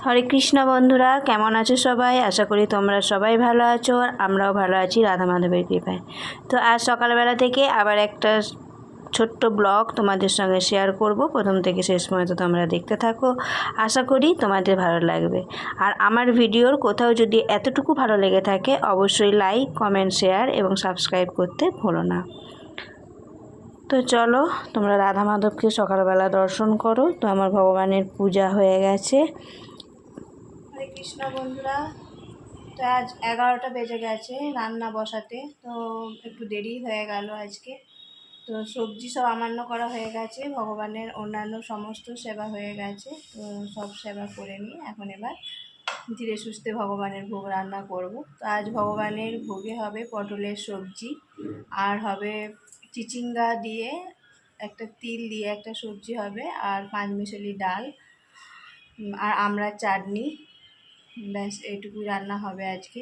হরে কৃষ্ণ বন্ধুরা, কেমন আছো সবাই? আশা করি তোমরা সবাই ভালো আছো আর আমরাও ভালো আছি রাধা মাধবের কৃপায়। তো আজ সকালবেলা থেকে আবার একটা ছোট্ট ব্লগ তোমাদের সঙ্গে শেয়ার করব। প্রথম থেকে শেষ পর্যন্ত তোমরা দেখতে থাকো, আশা করি তোমাদের ভালো লাগবে। আর আমার ভিডিওর কোথাও যদি এতটুকু ভালো লেগে থাকে অবশ্যই লাইক, কমেন্ট, শেয়ার এবং সাবস্ক্রাইব করতে ভুলো না। তো চলো তোমরা রাধা মাধবকে সকালবেলা দর্শন করো। তো আমার ভগবানের পূজা হয়ে গেছে। হরে কৃষ্ণ বন্ধুরা, তো আজ 11টা বেজে গেছে রান্না বসাতে, তো একটু দেরি হয়ে গেল আজকে। তো সবজি সব আমান্য করা হয়ে গেছে, ভগবানের অন্যান্য সমস্ত সেবা হয়ে গেছে। তো সব সেবা করে নিয়ে এখন এবার ধীরে সুস্থে ভগবানের ভোগ রান্না করব। তো আজ ভগবানের ভোগে হবে পটলের সবজি, আর হবে চিচিঙ্গা দিয়ে একটা, তিল দিয়ে একটা সবজি হবে, আর পাঁচমিশালি ডাল, আর আমড়ার চাটনি। ব্যাস এইটুকুই রান্না হবে আজকে।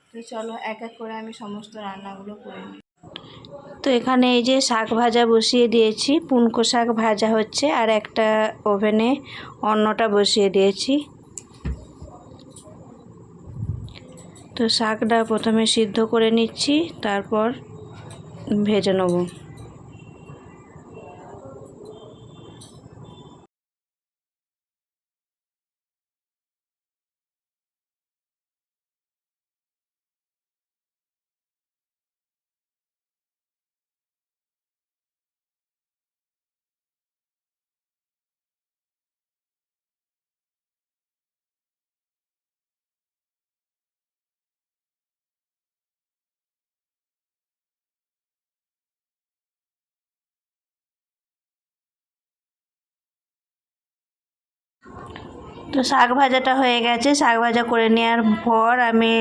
তো চলো এক এক করে আমি সমস্ত রান্নাগুলো করে নিই। তো এখানে এই যে শাক ভাজা বসিয়ে দিয়েছি, পুনকো শাক ভাজা হচ্ছে, আর একটা ওভেনে অন্নটা বসিয়ে দিয়েছি। তো শাকটা প্রথমে সিদ্ধ করে নিচ্ছি, তারপর ভেজে নেব। তো শাক ভাজাটা হয়ে গেছে। শাক ভাজা করে নেওয়ার পর আমি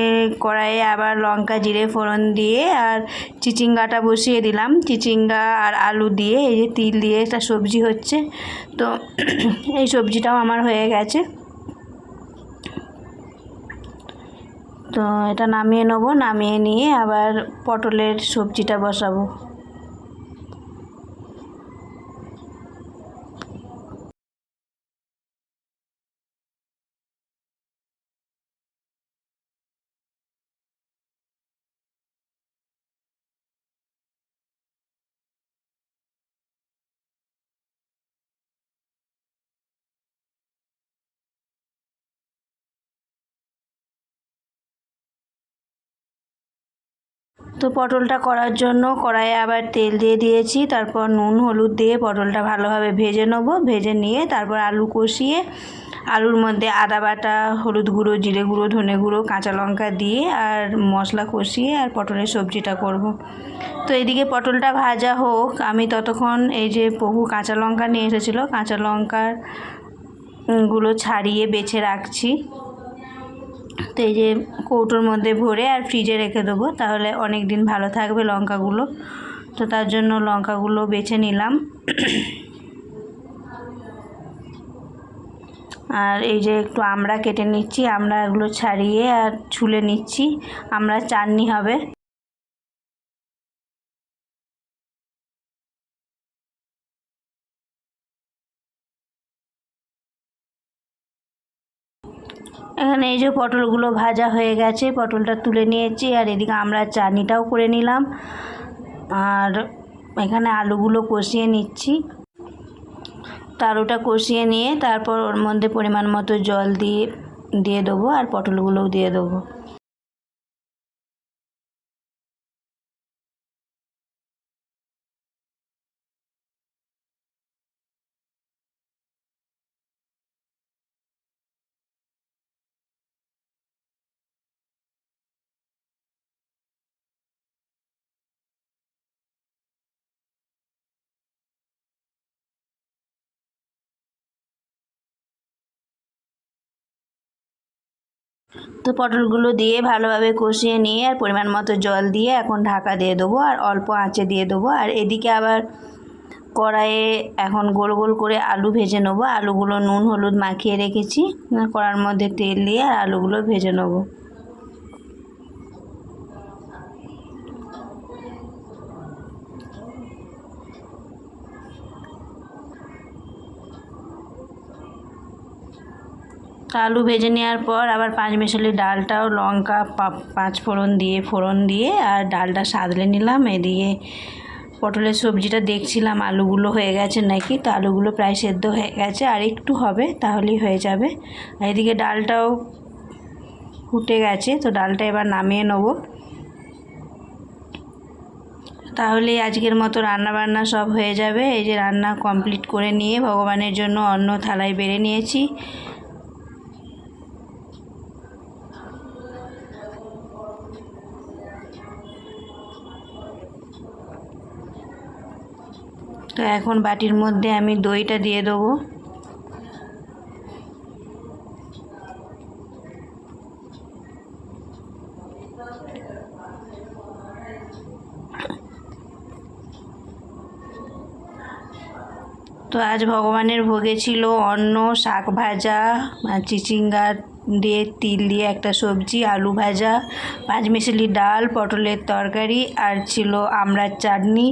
কড়াইয়ে আবার লঙ্কা জিরে ফোড়ন দিয়ে আর চিচিঙ্গাটা বসিয়ে দিলাম। চিচিঙ্গা আর আলু দিয়ে এই যে তিল দিয়ে একটা সবজি হচ্ছে। তো এই সবজিটাও আমার হয়ে গেছে। তো এটা নামিয়ে নেব, নামিয়ে নিয়ে আবার পটলের সবজিটা বসাবো। তো পটলটা করার জন্য কড়াইয়ে আবার তেল দিয়ে দিয়েছি, তারপর নুন হলুদ দিয়ে পটলটা ভালোভাবে ভেজে নেবো। ভেজে নিয়ে তারপর আলু কষিয়ে আলুর মধ্যে আদা বাটা, হলুদ গুঁড়ো, জিরে গুঁড়ো, ধনে গুঁড়ো, কাঁচা লঙ্কা দিয়ে আর মশলা কষিয়ে আর পটলের সবজিটা করব। তো এদিকে পটলটা ভাজা হোক, আমি ততক্ষণ এই যে বহু কাঁচা লঙ্কা নিয়ে এসেছিলো, কাঁচা লঙ্কার গুলো ছাড়িয়ে বেছে রাখছি। তো এই যে কৌটোর মধ্যে ভরে আর ফ্রিজে রেখে দেবো, তাহলে অনেক দিন ভালো থাকবে লঙ্কাগুলো। তো তার জন্য লঙ্কাগুলো বেছে নিলাম। আর এই যে একটু আমড়া কেটে নিচ্ছি, আমড়াগুলো ছাড়িয়ে আর ছুলে নিচ্ছি, আমড়ার চাটনি হবে। এখানে এই যে পটলগুলো ভাজা হয়ে গেছে, পটলটা তুলে নিয়েছি, আর এদিকে আমরা চাটনিটাও করে নিলাম। আর এখানে আলুগুলো কষিয়ে নিচ্ছি। তো আলুটা কষিয়ে নিয়ে তারপর ওর মধ্যে পরিমাণ মতো জল দিয়ে দেবো, আর পটলগুলোও দিয়ে দেবো। তো পটলগুলো দিয়ে ভালোভাবে কষিয়ে নিয়ে আর পরিমাণ মতো জল দিয়ে এখন ঢাকা দিয়ে দেবো, আর অল্প আঁচে দিয়ে দেবো। আর এদিকে আবার কড়াইয়ে এখন গোল গোল করে আলু ভেজে নেবো। আলুগুলো নুন হলুদ মাখিয়ে রেখেছি, কড়ার মধ্যে তেল দিয়ে আর আলুগুলো ভেজে নেবো। তো আলু ভেজে নেওয়ার পর আবার পাঁচমেশালি ডালটাও লঙ্কা পাঁচ ফোড়ন দিয়ে আর ডালটা সাদলে নিলাম। এদিকে পটলের সবজিটা দেখছিলাম আলুগুলো হয়ে গেছে নাকি, তো আলুগুলো প্রায় সেদ্ধ হয়ে গেছে, আর একটু হবে তাহলেই হয়ে যাবে। আর এদিকে ডালটাও ফুটে গেছে, তো ডালটা এবার নামিয়ে নেব। তাহলে আজকের মতো রান্নাবান্না সব হয়ে যাবে। এই যে রান্না কমপ্লিট করে নিয়ে ভগবানের জন্য অন্ন থালায় বেড়ে নিয়েছি। তো এখন বাটির মধ্যে আমি দইটা দিয়ে দেবো। তো আজ ভগবানের ভোগে ছিল অন্ন, শাক ভাজা, চিচিঙ্গা দিয়ে তিল দিয়ে একটা সবজি, আলু ভাজা, পাঁচমেশালি ডাল, পটলের তরকারি, আর ছিল আমড়ার চাটনি,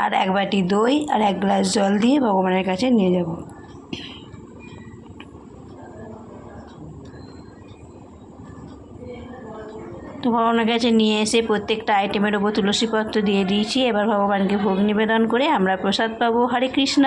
আর এক বাটি দই আর এক গ্লাস জল দিয়ে ভগবানের কাছে নিয়ে যাব। তো ভগবানের কাছে নিয়ে এসে প্রত্যেকটা আইটেমের ওপর তুলসীপত্র দিয়ে দিয়েছি। এবার ভগবানকে ভোগ নিবেদন করে আমরা প্রসাদ পাবো। হরে কৃষ্ণ।